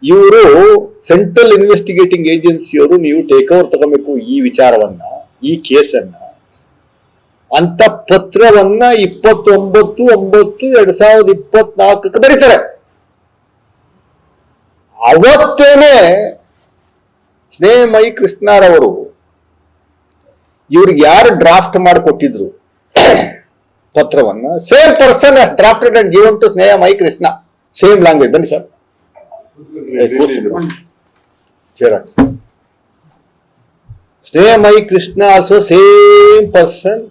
ಇವರು central investigating ಏಜೆನ್ಸಿಯವರು ನೀವು take over ತಗೋಬೇಕು ಈ ವಿಚಾರವನ್ನ, ಈ ಕೇಸನ್ನ ಅಂತ ಪತ್ರವನ್ನ 29/9/2024 ಬರೀತಾರೆ. ಅವತ್ತೇನೆ ಸ್ನೇಹಮಯಿ ಕೃಷ್ಣರವರು ಇವ್ರಿಗೆ ಯಾರು ಡ್ರಾಫ್ಟ್ ಮಾಡಿಕೊಟ್ಟಿದ್ರು ಪತ್ರವನ್ನ, same person drafted and given to Snehamayi Krishna, same language. ಬನ್ನಿ sir, Snehamayi Krishna also same person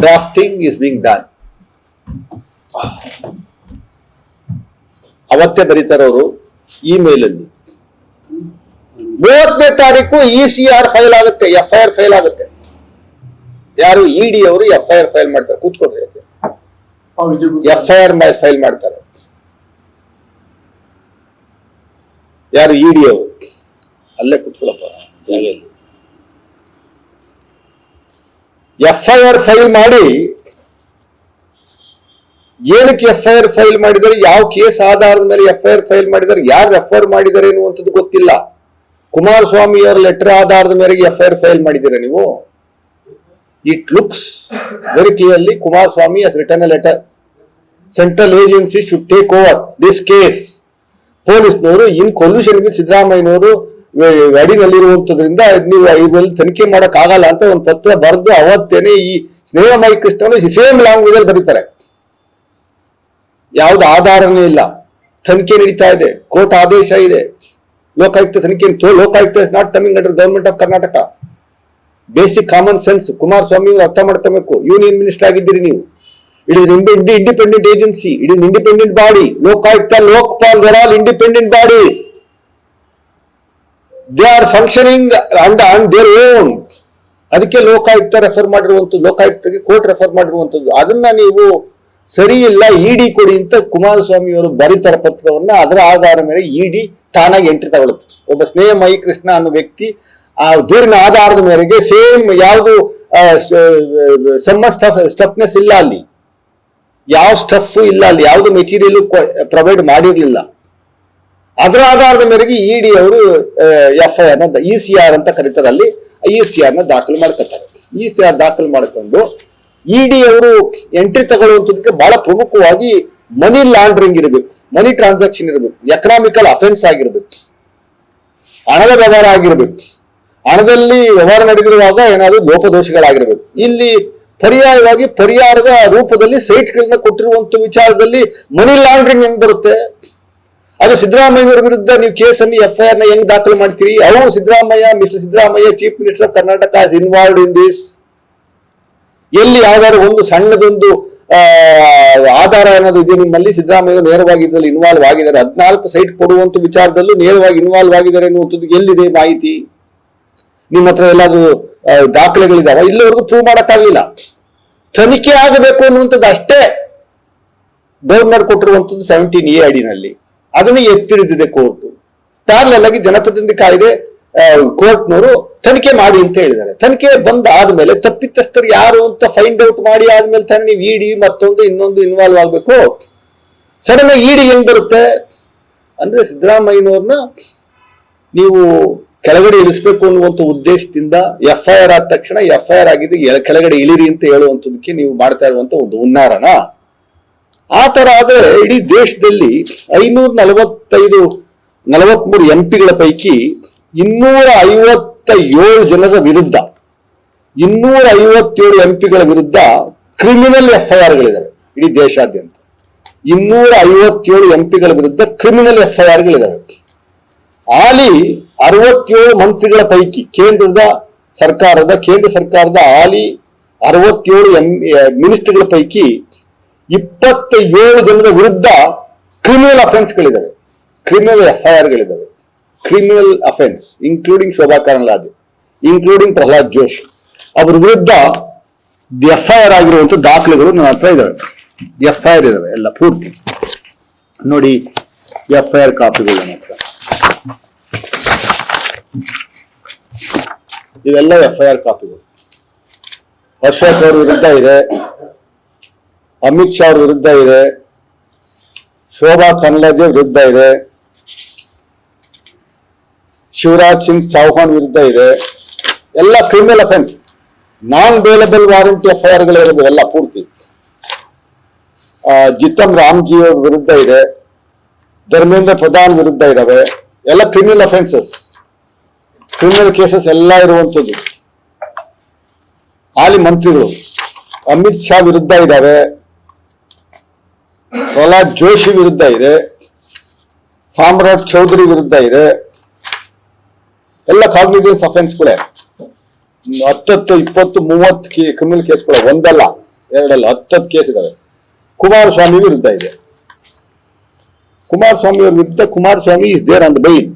drafting is being done. ಅವತ್ತೇ ಬರೀತಾರೆ ಅವರು ಇಮೇಲ್ ಅಲ್ಲಿ. 30ನೇ ತಾರೀಕು ECR ಫೈಲ್ ಆಗುತ್ತೆ, FIR ಫೈಲ್ ಆಗುತ್ತೆ. ಯಾರು ED ಅವರು FIR ಫೈಲ್ ಮಾಡ್ತಾರೆ. ಕೂತ್ಕೊಡ್ರಿ, FIR ಫೈಲ್ ಮಾಡ್ತಾರೆ. ಯಾರು ED ಅವರು? ಅಲ್ಲೇ ಕೂತ್ಕೊಳ್ಳಪ್ಪ. FIR ಫೈಲ್ ಮಾಡಿ, ಏನಕ್ಕೆ FIR ಫೈಲ್ ಮಾಡಿದ್ದಾರೆ, ಯಾವ ಕೇಸ್ ಆಧಾರದ ಮೇಲೆ FIR ಫೈಲ್ ಮಾಡಿದ್ದಾರೆ, ಯಾರು ರೆಫರ್ ಮಾಡಿದ್ದಾರೆ ಎನ್ನುವಂಥದ್ದು ಗೊತ್ತಿಲ್ಲ. ಕುಮಾರಸ್ವಾಮಿ ಅವರ ಲೆಟರ್ ಆಧಾರದ ಮೇರೆಗೆ FIR ಫೈಲ್ ಮಾಡಿದ್ದೀರಾ ನೀವು? It looks very clearly Kumaraswamy has return a letter. Central agency should take over this case. ಪೊಲೀಸ್ನವರು ಇನ್ ಕೊಲ್ಯೂಷನ್ ವಿತ್ ಸಿದ್ದರಾಮಯ್ಯನವರು ಅಡಿನಲ್ಲಿರುವಂತದ್ರಿಂದ ನೀವು ಇದರಲ್ಲಿ ತನಿಖೆ ಮಾಡಕ್ ಆಗಲ್ಲ ಅಂತ ಒಂದು ಪತ್ರ ಬರೆದು ಅವತ್ತೇನೆ ಈ ಸ್ನೇಹಮಯಿ ಕೃಷ್ಣನು ಸೇಮ್ ಲ್ಯಾಂಗ್ವೇಜ್ ಅಲ್ಲಿ ಬರೀತಾರೆ. ಯಾವ್ದು ಆಧಾರನೇ ಇಲ್ಲ, ತನಿಖೆ ನಡೀತಾ ಇದೆ, ಕೋರ್ಟ್ ಆದೇಶ ಇದೆ, ಲೋಕಾಯುಕ್ತ ತನಿಖೆ. Lokayukta is not coming under government of Karnataka. Basic common sense Kumaraswamy ಅವರು ಅರ್ಥ ಮಾಡ್ಕೋಬೇಕು. ಯೂನಿಯನ್ ಮಿನಿಸ್ಟರ್ ಆಗಿದ್ದೀರಿ ನೀವು. It is independent agency, it is independent body. Lokayukta, Lokpal, they're all independent bodies. They are functioning on their own. ಅದಕ್ಕೆ ಲೋಕಾಯುಕ್ತ ರೆಫರ್ ಮಾಡಿರುವಂಥದ್ದು, ಲೋಕಾಯುಕ್ತಗೆ ಕೋರ್ಟ್ ರೆಫರ್ ಮಾಡಿರುವಂಥದ್ದು. ಅದನ್ನ ನೀವು ಸರಿ ಇಲ್ಲ, ED ಕೊಡಿ ಅಂತ ಕುಮಾರಸ್ವಾಮಿ ಅವರು ಬರೀತಾರೆ ಪತ್ರವನ್ನ. ಅದರ ಆಧಾರ ಮೇಲೆ ED ತಾನಾಗಿ ಎಂಟ್ರಿ ತಗೊಳುತ್ತೆ. ಒಬ್ಬ ಸ್ನೇಹಮಯಿ ಕೃಷ್ಣ ಅನ್ನೋ ವ್ಯಕ್ತಿ ಆ ದೂರಿನ ಆಧಾರದ ಮೇರೆಗೆ ಸೇಮ್ ಯಾವುದು ಸ್ಟಫ್ನೆಸ್ ಇಲ್ಲ ಅಲ್ಲಿ, ಯಾವ ಸ್ಟಫ್ ಇಲ್ಲ ಅಲ್ಲಿ, ಯಾವುದು ಮೆಟೀರಿಯಲ್ ಪ್ರೊವೈಡ್ ಮಾಡಿರ್ಲಿಲ್ಲ. ಅದರ ಆಧಾರದ ಮೇರೆಗೆ ED ಅವರು FIR ನ ECR ಅಂತ ಕರೀತಾರೆ, ಅಲ್ಲಿ ECR ನ ದಾಖಲು ಮಾಡ್ಕೊತಾರೆ. ECR ದಾಖಲು ಮಾಡ್ಕೊಂಡು ED ಅವರು ಎಂಟ್ರಿ ತಗೊಳ್ಳುವಂಥದಕ್ಕೆ ಬಹಳ ಪ್ರಮುಖವಾಗಿ ಮನಿ ಲಾಂಡ್ರಿಂಗ್ ಇರಬೇಕು, ಮನಿ ಟ್ರಾನ್ಸಾಕ್ಷನ್ ಇರಬೇಕು, ಎಕನಾಮಿಕಲ್ ಅಫೆನ್ಸ್ ಆಗಿರ್ಬೇಕು, ಹಣದ ವ್ಯವಹಾರ ಆಗಿರ್ಬೇಕು, ಹಣದಲ್ಲಿ ವ್ಯವಹಾರ ನಡೆದಿರುವಾಗ ಏನಾದರೂ ಲೋಪದೋಷಗಳಾಗಿರ್ಬೇಕು. ಇಲ್ಲಿ ಪರ್ಯಾಯವಾಗಿ ಪರಿಹಾರದ ರೂಪದಲ್ಲಿ ಸೈಟ್ಗಳನ್ನ ಕೊಟ್ಟಿರುವಂತ ವಿಚಾರದಲ್ಲಿ ಮನಿ ಲಾಂಡ್ರಿಂಗ್ ಹೆಂಗ್ ಬರುತ್ತೆ? ಅದು ಸಿದ್ದರಾಮಯ್ಯವರ ವಿರುದ್ಧ ನೀವು ಕೇಸನ್ನು FIR ನ ಹೆಂಗ್ ದಾಖಲು ಮಾಡ್ತೀರಿ? ಅವರು mister Siddaramaiah chief minister of Karnataka is involved in this. ಎಲ್ಲಿ ಯಾವ್ದಾದ್ರು ಒಂದು ಸಣ್ಣದೊಂದು ಆಧಾರ ಅನ್ನೋದು ಇದೆ ನಿಮ್ಮಲ್ಲಿ? ಸಿದ್ದರಾಮಯ್ಯ ನೇರವಾಗಿ ಇದರಲ್ಲಿ ಇನ್ವಾಲ್ವ್ ಆಗಿದ್ದಾರೆ. 14 ಸೈಟ್ ಕೊಡುವಂತ ವಿಚಾರದಲ್ಲೂ ನೇರವಾಗಿ ಇನ್ವಾಲ್ವ್ ಆಗಿದ್ದಾರೆ ಅನ್ನುವಂಥದ್ದು ಎಲ್ಲಿದೆ ಮಾಹಿತಿ? ನಿಮ್ಮ ಹತ್ರ ಎಲ್ಲಾದ್ರೂ ದಾಖಲೆಗಳಿದಾವ? ಇಲ್ಲಿವರೆಗೂ ಪ್ರೂವ್ ಮಾಡಕ್ಕಾಗಲಿಲ್ಲ. ತನಿಖೆ ಆಗಬೇಕು ಅನ್ನುವಂಥದ್ದು ಅಷ್ಟೇ ಗವರ್ನರ್ ಕೊಟ್ಟಿರುವಂಥದ್ದು 17A ಅಡಿನಲ್ಲಿ. ಅದನ್ನು ಎತ್ತಿಡಿದಿದೆ ಕೋರ್ಟ್. ಪ್ಯಾರಲಲ್ ಆಗಿ ಜನಪ್ರತಿನಿಧಿ ಕಾಯ್ದೆ ಕೋರ್ಟ್ನವರು ತನಿಖೆ ಮಾಡಿ ಅಂತ ಹೇಳಿದ್ದಾರೆ. ತನಿಖೆ ಬಂದ ಆದ್ಮೇಲೆ ತಪ್ಪಿತಸ್ಥರು ಯಾರು ಅಂತ ಫೈಂಡ್ ಔಟ್ ಮಾಡಿ ಆದ್ಮೇಲೆ ತಾನೇ ನೀವು ED ಮತ್ತೊಂದು ಇನ್ನೊಂದು ಇನ್ವಾಲ್ವ್ ಆಗ್ಬೇಕು. ಸಡನ್ ಆಗಿ ED ಹೆಂಗ್ ಬರುತ್ತೆ ಅಂದ್ರೆ ಸಿದ್ದರಾಮಯ್ಯನವ್ರನ್ನ ನೀವು ಕೆಳಗಡೆ ಇಳಿಸ್ಬೇಕು ಅನ್ನುವಂಥ ಉದ್ದೇಶದಿಂದ FIR ಆದ ತಕ್ಷಣ FIR ಆಗಿದೆ ಕೆಳಗಡೆ ಇಳಿರಿ ಅಂತ ಹೇಳುವಂಥದಕ್ಕೆ ನೀವು ಮಾಡ್ತಾ ಇರುವಂತ ಒಂದು ಹುನ್ನಾರನ. ಆ ತರ ಆದ್ರೆ ಇಡೀ ದೇಶದಲ್ಲಿ 543 MP ಪೈಕಿ 257 ಜನರ ವಿರುದ್ಧ 257 MP ವಿರುದ್ಧ ಕ್ರಿಮಿನಲ್ FIRಗಳಿದ್ದಾವೆ ಇಡೀ ದೇಶಾದ್ಯಂತ. 257 MP ವಿರುದ್ಧ ಕ್ರಿಮಿನಲ್ FIRಗಳಿದ್ದಾವೆ. ಹಾಲಿ 67 ಮಂತ್ರಿಗಳ ಪೈಕಿ ಕೇಂದ್ರ ಸರ್ಕಾರದ ಹಾಲಿ 67 ಮಿನಿಸ್ಟರ್ಗಳ ಪೈಕಿ 27 ಜನರ ವಿರುದ್ಧ ಕ್ರಿಮಿನಲ್ ಅಫೆನ್ಸ್ಗಳಿದ್ದಾವೆ, ಕ್ರಿಮಿನಲ್ FIRಗಳಿದ್ದಾವೆ. Criminal offence including Shobha Karandlaje, including Pralhad Joshi ಅವರ ವಿರುದ್ಧ FIR ಆಗಿರುವಂತ ದಾಖಲೆಗಳು ನನ್ನ ಹತ್ರ ಇದಾವೆ. FIR ಇದಾವೆ ಎಲ್ಲ ಪೂರ್ತಿ ನೋಡಿ. FIR ಕಾಪಿಗಳು ನನ್ನ ಹತ್ರ ಇವೆಲ್ಲ FIR ಕಾಪಿಗಳು. ಅಶೋಕ್ ಅವ್ರ ವಿರುದ್ಧ ಇದೆ, ಅಮಿತ್ ಶಾ ಅವ್ರ ವಿರುದ್ಧ ಇದೆ, ಶೋಭಾ ಕರಂದ್ಲಾಜೆ ವಿರುದ್ಧ ಇದೆ, ಶಿವರಾಜ್ ಸಿಂಗ್ ಚೌಹಾಣ್ ವಿರುದ್ಧ ಇದೆ. ಎಲ್ಲ criminal offence, non bailable warranty FIR ಗಳಿರೋದು ಎಲ್ಲ ಪೂರ್ತಿ. ಜಿತನ್ ರಾಮ್ಜಿ ಅವ್ರ ವಿರುದ್ಧ ಇದೆ, ಧರ್ಮೇಂದ್ರ ಪ್ರಧಾನ್ ವಿರುದ್ಧ ಇದಾವೆ. ಎಲ್ಲ ಕ್ರಿಮಿನಲ್ ಅಫೆನ್ಸಸ್, ಕ್ರಿಮಿನಲ್ ಕೇಸಸ್ ಎಲ್ಲ ಇರುವಂತದ್ದು. ಹಾಲಿ ಮಂತ್ರಿಗಳು ಅಮಿತ್ ಶಾ ವಿರುದ್ಧ ಇದ್ದಾವೆ, ಪ್ರಹ್ಲಾದ್ ಜೋಶಿ ವಿರುದ್ಧ ಇದೆ, ಸಾಮ್ರಾಟ್ ಚೌಧರಿ ವಿರುದ್ಧ ಇದೆ. ಎಲ್ಲ ಕಾಗ್ನಿಜೆನ್ಸ್ ಅಫೆನ್ಸ್ಗಳೇ, 10, 20, 30 ಕ್ರಿಮಿನಲ್ ಕೇಸ್ಗಳು, ಒಂದಲ್ಲ ಎರಡಲ್ಲ 10 ಕೇಸ್ ಇದಾವೆ. ಕುಮಾರಸ್ವಾಮಿ ವಿರುದ್ಧ ಇದೆ. ಕುಮಾರಸ್ವಾಮಿ ಅವ್ರ ವಿರುದ್ಧ Kumaraswamy is there on the Bail.